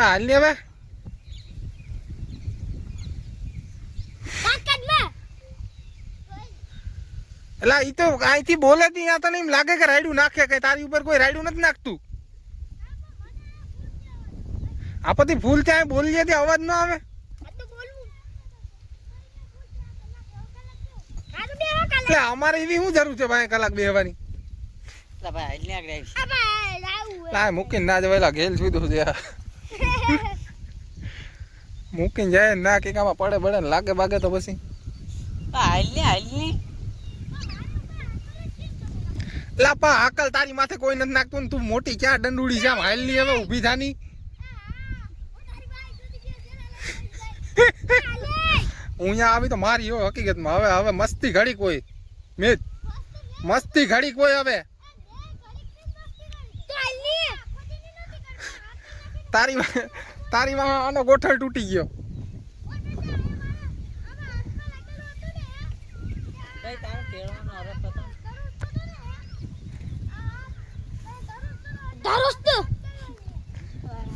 હાલ ને હવે એટલે ઈ તો અહીંથી બોલે ત્યાં તને એમ લાગે કે રાયડું નાખે કે તારી ઉપર કોઈ રાયડું નથી નાખતું. આપતી ભૂલ ત્યાં બોલીએ ત્યાં અવાજ ન આવે. એટલે અમારે એવી શું જરૂર છે ભાઈ કલાક બેહવાની? મૂકીને ના જવાયેલા ઘેલ સુધું છે મૂકીને જાય ના કે આમાં પડે પડે ને લાગે બાગે તો પછી લાપા આકલ તારી માથે કોઈ નથી નાખતું ને તું મોટી ક્યાં દંડુડી છે આમ હાલ ની હવે ઊભી થાની હું અહીંયા આવી તો મારી હો હકીકતમાં હવે હવે મસ્તી ઘડી કોઈ મેં મસ્તી ઘડી કોઈ હવે તારી તારી માં આનો ગોઠળ તૂટી ગયો.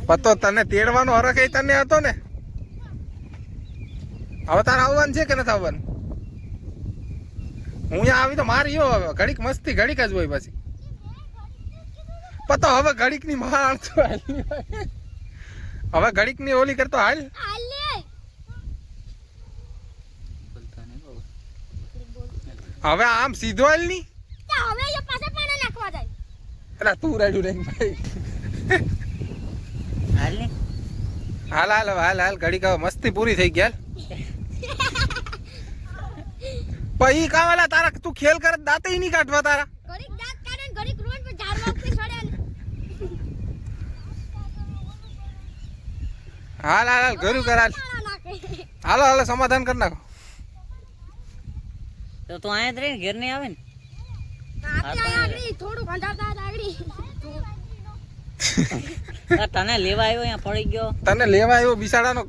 પતો તને તેડવાનો હરખ એ તને હતો ને. હવે તારે આવવાનું છે કે નથી આવવાનું? હું અહીંયા આવી તો મારી હો હવે ઘડીક મસ્તી ઘડીક જ હોય પછી પતો હવે ઘડીક ની માણ હવે ઘડીક ની ઓલી કરતો હાલ હવે આમ સીધો હાલ ની એટલે તું રાડ્યું રે ભાઈ હાલ હાલ હાલ હાલ ઘડીક હવે મસ્તી પૂરી થઈ ગયા. પછી કાવાલા તારા તું ખેલ કરે દાંતે નહીં કાઢવા તારા હાલ હાલ હાલ ઘરું કર હાલ હાલો હાલો સમાધાન કરી નાખો. તો તું અહીંયા જ રહી ઘેર નહીં આવે ને તને લેવા આવ્યો અહીંયા પડી ગયો તને લેવા આવ્યો બિસાડાનો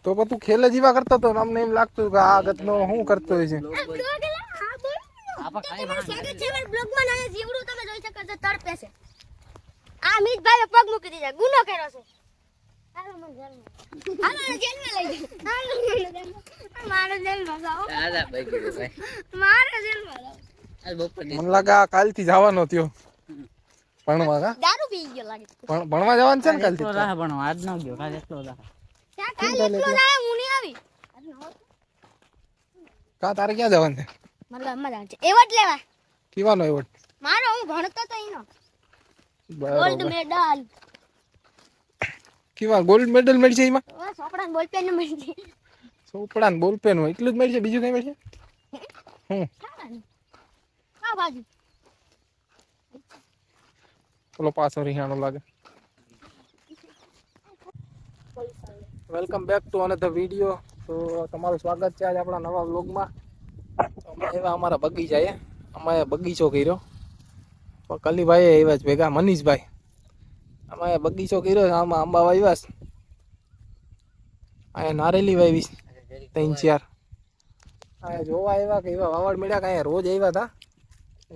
તો પણ તું ખેલે જીવા કરતો તો અમને એમ લાગતું કે આ ગતનો શું કરતો હોય છે. પગ મૂકી દીધા ગુનો કર્યો છે. મને લાગે આ કાલથી જવાનો થયો ભણવા કા દારૂ પી ગયો લાગે ભણવા જવાનું છે ને કાલથી ભણવા આજ ન ગયો કાલે એટલો કા તારે ક્યાં જવાનું છે? એવોર્ડ લેવા કેવાનો એવોર્ડ? મારો હું ભણતો તો એનો ગોલ્ડ બરાબર મેડલ કેવા ગોલ્ડ મેડલ મળશે એમાં? ચોપડા બોલ પેન મળશે ચોપડા ને બોલ પેન એટલું જ મળશે બીજું કઈ મળશે? હા બાજુ ચલો પાછો રિહાણો લાગે. Welcome back to another video. તો તમારું સ્વાગત છે આજે આપણા નવા વ્લોગમાં. એવા અમારા બગીચા એ અમે બગીચો કર્યો પણ કલીભાઈ એવા જ ભેગા મનીષભાઈ અમે બગીચો કર્યો આમાં આંબા વાવ્યા અહીંયા નારેલી વાવી 3-4 અહીંયા જોવા આવ્યા કે એવા વાવડ મળ્યા કે અહીંયા રોજ આવ્યા હતા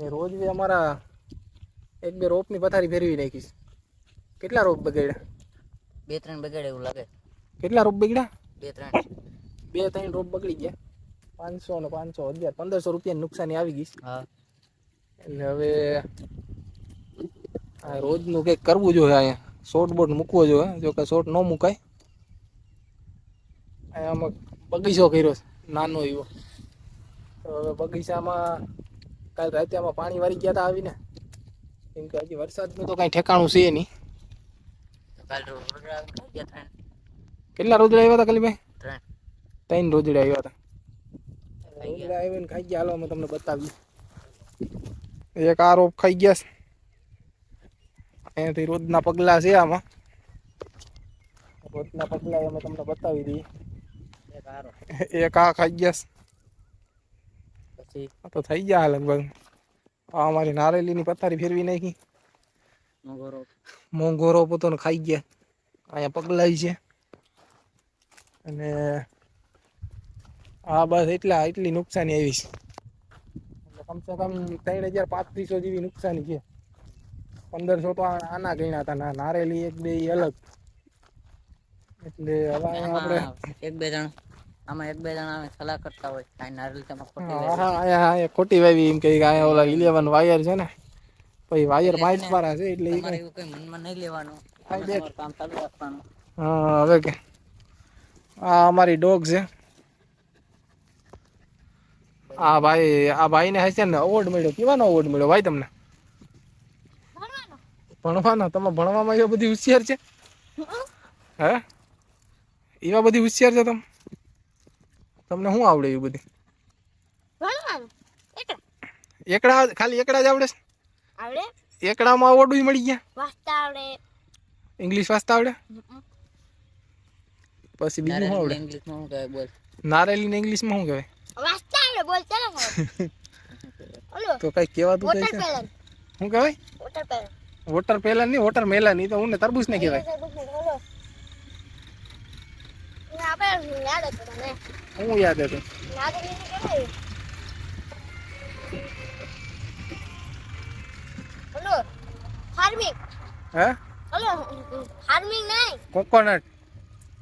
એ રોજ બી અમારા 1-2 રોપની પથારી ફેરવી નાખીશ. કેટલા રોપ બગડ્યા? 2-3 બગાડે એવું લાગે. કેટલા રોપ બગડ્યા? 2-3 રોપ બગડી ગયા. 500 ને 500 1500 રૂપિયાની નુકસાની આવી ગઈ. હા એટલે હવે આ રોજનું કંઈક કરવું જોઈએ. અહીંયા શોર્ટ બોર્ડ મૂકવો જોઈએ. જો કે શોર્ટ ન મુકાય. અહીંયા બગીચો કર્યો છે નાનો એવો. તો હવે બગીચામાં કાલ રાતે આમાં પાણી વારી ગયા હતા આવીને કેમ કે હજી વરસાદનું તો કાંઈ ઠેકાણું છે નહીં. કેટલા રોજડા આવ્યા હતા કલીભાઈ? 3 રોજડા આવ્યા હતા. રોજડા આવીને ખાઈ ગયા. હાલો અમે તમને બતાવીએ. એક આ રોપ ખાઈ ગયા છે. અહીંયાથી રોજના પગલા છે આમાં. રોજના પગલા અમે તમને બતાવી દઈએ. એક આ ખાઈ ગયા છે. પછી તો થઈ ગયા લગભગ. આ અમારી નારેલીની પથારી ફેરવી નાખી. મોંઘો રોપ હતો ને ખાઈ ગયા. અહીંયા પગલાઈ છે અને આ બસ એટલી નુકસાની આવી છે. કમસે કમ 3500 જેવી નુકસાની છે. 1500 તો આના ગણ્યા હતા નારેલી એક બે ઈ અલગ એટલે હવે અહીંયા આપણે આમાં એક બે જણ આમાં એક બે જણ આવે સલાહ કરતા હોય કાંઈ નારિયેલ તેમાં ખોટી હા અહીંયા ખોટી વાવી એમ કે અહીંયા ઓલા 11 વાયર છે ને પછી વાયર પાઇપ વાળા છે એટલે ઈ તમારે એવું કઈ મનમાં નહીં લેવાનું તમારું કામ ચાલુ રાખવાનું. હા હવે કે આ અમારી ડોગ છે આ ભાઈને હશે ને અવોર્ડ મળ્યો કેવાનો અવોર્ડ મળ્યો ભાઈ તમને ભણવાનો તમે ભણવામાં એ બધી હોશિયાર છે હે એવા બધી હોશિયાર છે તમને શું આવડે એવું બધી એકડા ખાલી એકડા જ આવડે આવડે એકડામાં અવોર્ડ મળી ગયા વાંચતા આવડે ઇંગ્લિશ વાંચતા આવડે પછી બીજું શું આવડે ઇંગ્લિશમાં શું કહેવાય બોલ નારેલી ને ઇંગ્લિશમાં શું કહેવાય વાંચતા આવડે બોલતા ન આવડે ઓલો તો કઈ કહેવાતું કઈ છે વોટરમેલન શું કહેવાય વોટરમેલન વોટર પેલન નહીં વોટર મેલન ઈ તો હું ને તરબૂચ ને કહેવાય આપણે યાદ હતું મને હું યાદ હતું નાગરી ને કહેવાય ઓલો ફાર્મિંગ હે ઓલો ફાર્મિંગ નહીં કોકોનટ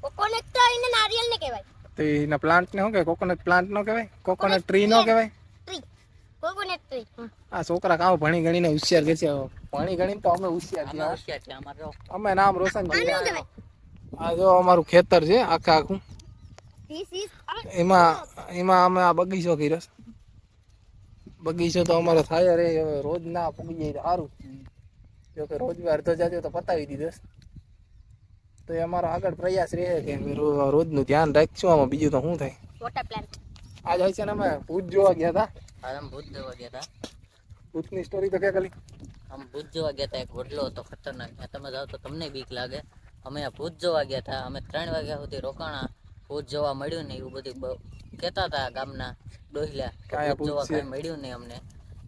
કોકોનટ તો એને નારિયેલ ને કહેવાય તો એના પ્લાન્ટ ને શું કહેવાય કોકોનટ પ્લાન્ટ નો કહેવાય કોકોનટ ટ્રી નો કહેવાય ટ્રી કોકોનટ ટ્રી આ છોકરા કામ ભણી ગણીને હોશિયાર કે છે ભણી ગણીને તો અમે હોશિયાર આમાં હોશિયાર છે અમારે જો અમે નામ રોશન આનું કર્યું કહેવાય આ જો અમારું ખેતર છે આખું ધીસ ઇઝ એમાં અમે આ બગીચો કર્યો છે. બગીચો તો અમારો થાય રે હવે રોજ ના પૂગી જાય તો સારું જો કે રોજ અડધો જાજો તો પતાવી દીધો છે. તો એ અમારો આગળ પ્રયાસ રહે કે અમે રોજનું ધ્યાન રાખશું આમાં બીજું તો શું થાય વોટર પ્લાન્ટ આજ હોય છે ને અમે ભૂત જોવા ગયા હતા આમ ભૂત જોવા ગયા હતા ભૂતની સ્ટોરી તો કે ખાલી આમ ભૂત જોવા ગયા હતા એક વડલો હતો ખતરનાક ત્યાં તમે જાઓ તો તમને બીક લાગે અમે આ ભૂત જોવા ગયા હતા અમે 3 વાગ્યા સુધી રોકાણા ભૂત જોવા મળ્યું ને એવું બધું કહેતા હતા ગામના ડોહિલા કાંઈ ભૂત જોવા ભૂત છે? કાંઈ મળ્યું નહીં અમને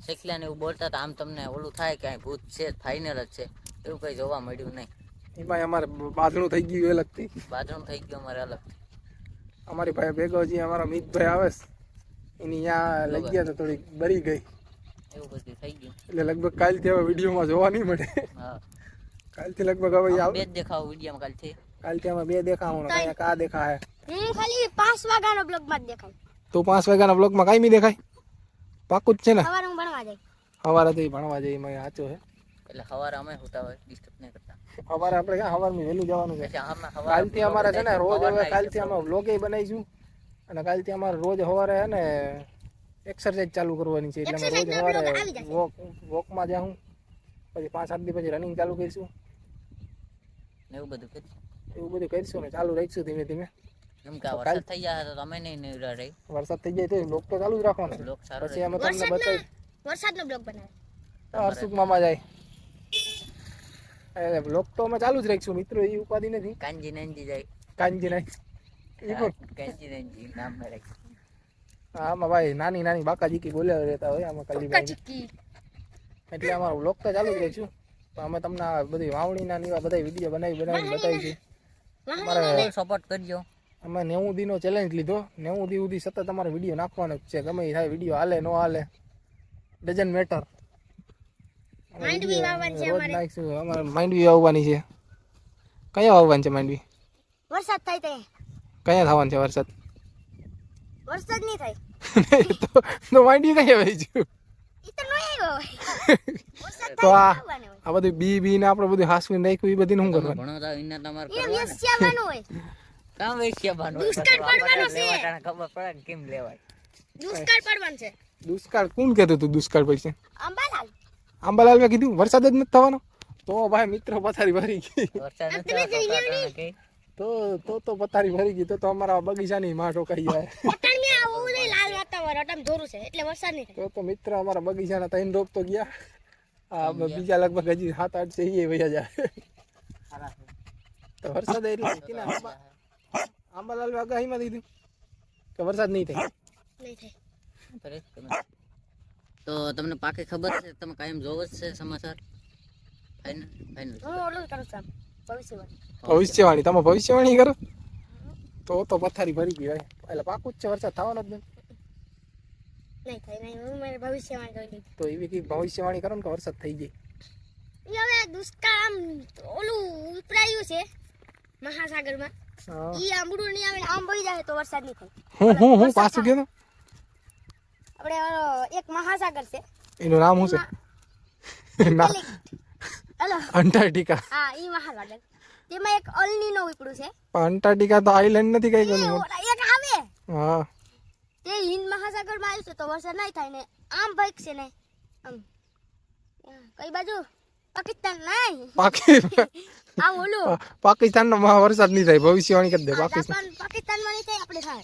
શેખલા ને એવું બોલતા હતા આમ તમને ઓલું થાય કે અહીં ભૂત છે ફાઇનલ જ છે એવું કંઈ જોવા મળ્યું નહીં એમાં અમારે બાંધણું થઈ ગયું અલગથી બાથરૂમ થઈ ગયું અમારે અલગ અમારી ભાઈ ભેગો જે અમારા મિતભાઈ આવે છે એની ત્યાં લઈ ગયા તો થોડીક બરી ગઈ એવું બધું થઈ ગયું એટલે લગભગ કાલથી હવે વિડીયોમાં જોવા નહીં મળે હા કાલથી લગભગ હવે આમ આવ બે જ દેખાવ વિડીયોમાં કાલથી કાલથી અમે બે દેખાવાનું કાંઈ કા દેખાય હું ખાલી 5 વાગ્યાનો બ્લોગ માં જ દેખાય તો 5 વાગ્યાના બ્લોગમાં કાંઈ દેખાય પાકું જ છે ને સવારે હું ભણવા જાય સવારે તો ઈ ભણવા જઈએ મેં સાચો છે એટલે સવારે અમે હોતા હોય ડિસ્ટર્બ નહીં કરતા સવારે આપણે ક્યાં સવારમાં વહેલું જવાનું છે પછી આમાં સવારે કાલથી અમારે છે ને રોજ હવે સવારના કાલથી અમે વ્લોગે બનાવીશું અને કાલથી અમારે રોજ સવારે છે ને એક્સરસાઇઝ ચાલુ કરવાની છે એટલે અમે રોજ Exercise ના vlog સવારે આવી જશે. વોકમાં જાઉં પછી 5-7 દી પછી રનિંગ ચાલુ કરીશું એવું બધું કરીશું એવું બધું કરીશું ને ચાલુ રાખીશું ધીમે ધીમે એમ કે આ વરસાદ થઈ જાય તો તમે નહીં નિવડા રહી વરસાદ થઈ જાય તો બ્લોગ તો ચાલુ જ રાખવાનો બ્લોક સારો પછી અમે તમને બતાવી વરસાદનો બ્લોગ બનાવે હર્ષુક મામા જાય બ્લોગ તો અમે ચાલુ જ રાખીશું મિત્રો એ ઉપાધિ નથી કાંજી નંજી જાય કાંજી નહીં એ પણ કાંજી નંજી નામ મેં રાખ્યું આમાં ભાઈ નાની નાની બાકાજી કી બોલ્યા રહેતા હોય આમાં કલીભાઈ કચકી એટલે અમારો બ્લોગ તો ચાલુ જ રાખીશું પણ અમે તમને આ બધી વાવણીના ને એવા બધા વિડીયો બનાવીને બતાવીશું અમારે સપોર્ટ કરજો અમે 90 દીનો ચેલેન્જ લીધો 90 દી સુધી સતત અમારે વિડીયો નાખવાનો જ છે ગમે એ થાય વિડીયો હાલે ન હાલે ડઝન્ટ મેટર માંડવી વાવવાની છે રોજ અમારે. નાખીશું અમારે માંડવી વાવવાની છે કયા વાવવાની છે માંડવી વરસાદ થાય તે કયા થવાનું છે વરસાદ વરસાદ નહીં થાય તો માંડવી કઈ આવી છું ઈ તો નહીં આવ્યો હોય વરસાદ તો થાય આ તો આવવાનો હોય આ બધું બી ને આપણે બધું હાસવીને રાખ્યું એ બધી શું તમે કરવાનું ભણો તો એના તમારે એ કરવાના વેસ્યાવાનું હોય કામ વેચ્યાવાનું દુષ્કાળ પડવાનો છે. ખબર પડે ને કેમ લેવાય દુષ્કાળ પડવાનું છે દુષ્કાળ કોણ કહેતું હતું દુષ્કાળ પડશે અંબાલાલ આંબાલાલ મેં કીધું વરસાદ જ નથી થવાનો તો ભાઈ મિત્રો પથારી ભરી ગઈ વરસાદ નથી આવતો તો આપણે કઈ તો પથારી ભરી ગઈ તો અમારા બગીચાની માં ઠોકાઈ જાય પટણ મે આવું નહીં લાલ વાતાવરણ અટમ ધોરું છે એટલે વરસાદ નહીં થાય તો મિત્ર અમારા બગીચાના 3 રોપ તો ગયા આ બીજા લગભગ હજી 7-8 છે એ વયા જાય તો વરસાદ એટલે કીને આંબાલાલ આગાહીમાં દીધું કે વરસાદ નહીં થાય નહીં થાય કરે તમે તો તમને પાકે ખબર છે તમે કાયમ જોવો જ છે સમાચાર ફાઇનલ ફાઇનલ હું ઓલું કરું છું ભવિષ્યવાણી ભવિષ્યવાણી તમે ભવિષ્યવાણી કરો તો પથારી ભરી ગઈ ભાઈ એટલે પાકું જ છે વરસાદ થવાનો જ નથી નહીં થાય નહીં હું મારે ભવિષ્યવાણી કરી દીધી તો એવી કઈ ભવિષ્યવાણી કરો ને કે વરસાદ થઈ જાય ઈ હવે દુષ્કાળ આમ ઓલું ઉપરાયું છે મહાસાગરમાં. હા. ઈ આંબળું નહીં આવે ને આમ વહી જાય તો વરસાદ નહીં થાય. હું પાછું કીધું આપણે એક મહાસાગર છે એનું નામ શું છે ના હલો અંટાર્કટિકા. હા ઈ મહાસાગર તેમાં એક અલનીનો ઉપડું છે. પણ અંટાર્કટિકા તો આઈલેન્ડ નથી કઈ એ ગયું. ઓલા એક આવે હા તે હિન્દ મહાસાગરમાં આવ્યું છે તો વરસાદ નહીં થાય ને આમ ભાઈ છે ને આમ કઈ બાજુ પાકિસ્તાન નહીં આ ઓલું પાકિસ્તાનમાં વરસાદ નહીં થાય ભવિષ્યવાણી કરી દે. પાકિસ્તાન પાકિસ્તાનમાં નહીં થાય આપણે થાય.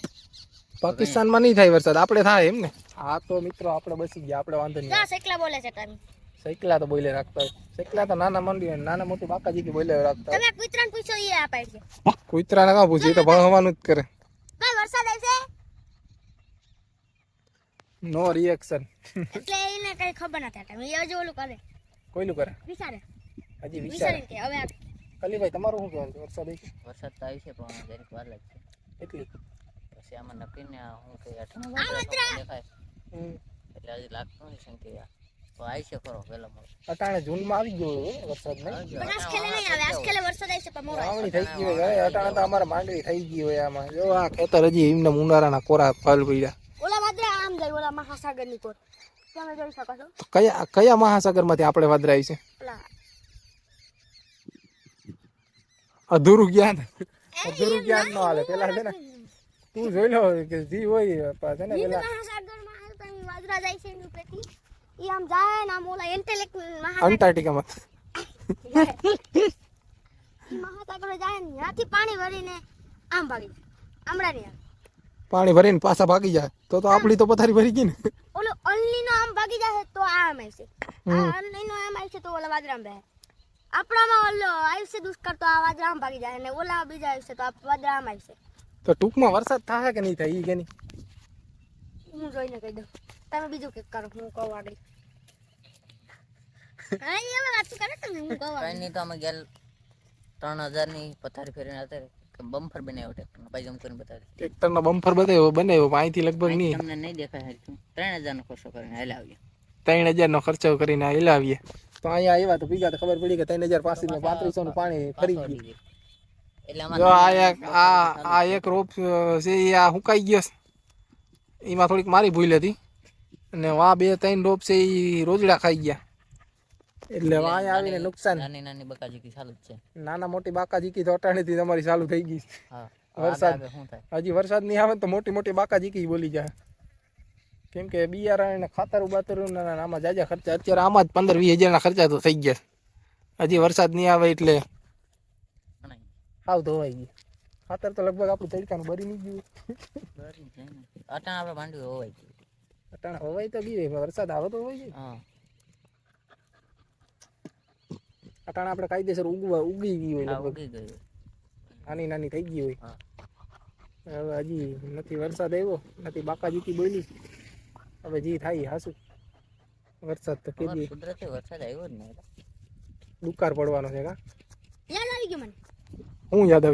પાકિસ્તાનમાં નહીં થાય વરસાદ, આપણે થાય એમ ને. હા તો મિત્રો આપણે બસી ગયા, આપણે વાંધો નહીં. જા સેકલા બોલે છે તમે. સૈકલા તો બોલે રાખતા હોય. સૈકલા તો નાના મંડી નાના મોટી બાકાજી કે બોલે રાખતા હોય. તમે કુતરાને પૂછો એ આપાય છે. કૂતરાને કાં પૂછ્યું, એ તો ભણવાનું જ કરે. કઈ વરસાદ આવશે નો રિએક્શન. એટલે એને કઈ ખબર નથી તમે એ હજુ ઓલું કરે કોઈલું કરે વિચારે હજી વિચાર. વિચારીને કે હવે કલીભાઈ તમારું શું કહેવાનું છે? વરસાદ આવી છે વરસાદ તો આવી છે પણ જરીક વાર લાગશે. એટલી પછી આમાં નક્કી ને હું કે આ વાંદરા! દેખાય એટલે હજી લાગતું નથી કે તો આવી છે ખરો પેલા મળે. અટાણે જૂનમાં આવી ગયો હોય વરસાદ નહીં. પણ આજ ખેલે નહીં આવે આજ ખેલે વરસાદ આવશે પણ મોડો આવશે. વાવણી થઈ ગઈ હોય હવે. અટાણે તો અમારે માંડવી થઈ ગઈ હોય. આમાં જો આ ખેતર હજી એમને ઉનાળાના કોરા ફળ પડ્યા. ઓલા વાદરા આમ જાય ઓલા મહાસાગર ની કોર તમે જોઈ શકો છો. તો કયા મહાસાગરમાંથી આપણે વાદરાઈ છે? ઓલા અધૂરું જ્ઞાન નો હાલે. પેલા છે ને તું જોઈ લો કે જી હોય છે ને હિન્દ પેલા મહાસાગરમાં આવે તો અહીં વાદરા જાય છે એની ઉપરથી ઈ આમ જાય ને આમ ઓલા ઇન્ટેલેક્ટ મહાસાગર અંટાર્કટિકામાં ઈ મહાસાગર જાય ને ત્યાંથી પાણી ભરીને આમ ભાગી આમડા ની પાણી ભરીને પાછા ભાગી જાય તો આપણી તો પથારી ભરી ગઈ ને. ઓલો અલ્લીનો આમ ભાગી જાય તો આમ આવશે આ અલ્લીનો આમ આવશે તો ઓલા વાદરા આમ રહે. આપણામાં ઓલો આવશે દુષ્કાળ તો આ વાદરા આમ ભાગી જાય અને ઓલા બીજા આવશે તો આ વાદરા આમ આવશે. તો ટૂંકમાં વરસાદ થાય કે નહીં થાય ઈ કે નહીં? હું જોઈને કહી દઉં તમે બીજું કંઈક કરો હું કહું આગળ. હા એ હવે વાત કરે તમે હું કહું કઈ આગળ. નહીં તો અમે ગેલ 3000 ની પથારી ફેરીને અત્યારે બમ્ફર બનાવ્યો ટ્રેક્ટરનો ભાઈ જમ કરીને બતાવી ટ્રેક્ટરનો બમ્ફર બનાવ્યો પણ અહીંથી લગભગ નહીં તમને નહીં દેખાય હરખું 3000 નો ખર્ચો કરીને હાલ આવીએ 3000 નો ખર્ચો કરીને હિલાવીએ. તો અહીંયા આવ્યા તો ભીગા તો ખબર પડી કે 3000 3500 નું પાણી ફરી ગયું. એટલે જો આ એક રોપ છે એ આ હુકાઈ ગયો છે. એમાં થોડીક મારી ભૂલ હતી અને વા 2-3 રોપ છે એ રોજડા ખાઈ ગયા એટલે અહીંયા આવીને નુકસાન. નાની નાની બકાજી ચાલુ જ છે. નાના મોટી બાકાજીકી તો અટાણીથી તમારી ચાલુ થઈ ગઈ. હા વરસાદ શું થાય હજી વરસાદ નહીં આવે તો મોટી મોટી બાકાજીકી બોલી જાય. કેમ કે બિયારણ ને ખાતરું બાતરું આમાં જાજા ખર્ચા અત્યારે આમાં જ 15-20 હજારના ખર્ચા તો થઈ ગયા. હજી વરસાદ નહીં આવે એટલે હાવ ધોવાઈ ગયું. ખાતર તો લગભગ આપણું તડકાનું બરી નહીં ગયું. અટાણ આપણે માંડવી હોવાય ગયું. અટાણે હોવાય તો ગયું વરસાદ આવે તો હોય જાય. હા અટાણે આપણે કાયદેસર ઉગી ગઈ હોય હા લગભગ ઉગી ગયું. નાની નાની થઈ ગઈ હોય. હા હવે હજી નથી વરસાદ આવ્યો નથી બાકાજીકી બોલી. હવે જી થાય હાસુ વરસાદ તો કેજી કુદરતી વરસાદ આવ્યો જ નહીં. દુકાળ પડવાનો છે કા યાદ આવી ગયું મને હું યાદ આવી